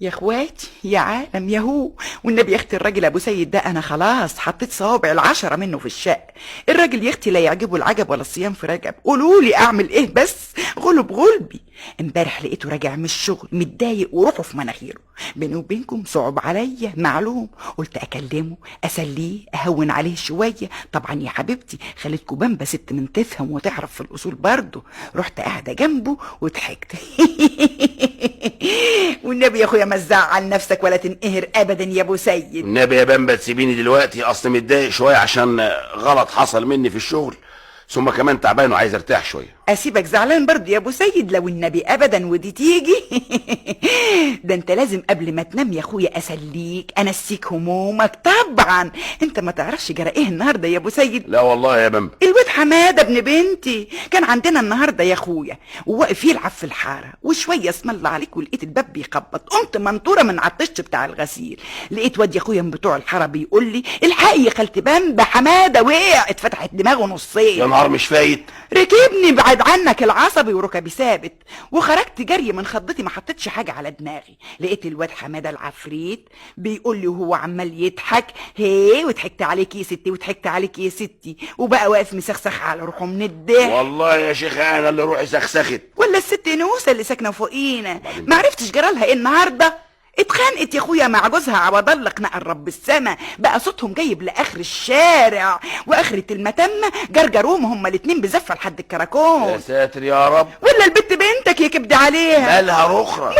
يا اخواتي يا عالم ياهو، والنبي يا اختي الراجل ابو سيد ده انا خلاص حطيت صوابع العشرة منه في الشق. الراجل يا اختي لا يعجبه العجب ولا الصيام في رجب. قولوا لي اعمل ايه بس؟ غلب غلبي. امبارح لقيته راجع من الشغل متضايق وروحه في مناخيره. بيني وبينكم صعب عليا معلوم. قلت اكلمه اسليه اهون عليه شويه. طبعا يا حبيبتي خالتكم بامبا ست من تفهم وتعرف في الاصول برضه. رحت قاعده جنبه وضحكت. والنبي يا اخويا ما تزعل نفسك ولا تنقهر ابدا يا ابو سيد. النبي يا بامبا تسيبيني دلوقتي، اصل متضايق شويه عشان غلط حصل مني في الشغل، ثم كمان تعبان وعايز ارتاح شويه. اسيبك زعلان برضه يا ابو سيد؟ لو النبي ابدا ودي تيجي. ده انت لازم قبل ما تنام يا اخويا اسليك انسيك همومك. طبعا انت ما تعرفش جرى ايه النهارده يا ابو سيد؟ لا والله يا بامبا. الواد حماده ابن بنتي كان عندنا النهارده يا اخويا، وواقف يلعب في الحاره، وشويه اسم الله عليك ولقيت الباب بيخبط. قمت منطوره من على الطش بتاع الغسيل، لقيت واد يا اخويا من بتوع الحاره بيقول لي الحقي يا خالتي بامبا حماده وقع اتفتحت دماغه نصين. يا نهار مش فايت. ركبني بعد عنك العصبي وركبي ثابت، وخرجت جري من خضتي ما حطيتش حاجه على دماغي. لقيت الواد حماده العفريت بيقول لي وهو عمال يضحك، هي وضحكت عليك يا ستي وضحكت عليك يا ستي، وبقى واقف مسخسخ على روحه من الضحك. والله يا شيخ انا اللي روحي سخسخت. ولا الست نوسه اللي ساكنه فوقينا ما عرفتش جرالها ايه النهارده؟ اتخانقت يا اخويا مع جوزها عوض الله قناع الرب السما، بقى صوتهم جايب لاخر الشارع، واخرة المتمه جرجروهم هما الاتنين بزفه لحد يا الكراكون. ساتر يا رب. ولا البت بنتك يكبد عليها مالها رخرة؟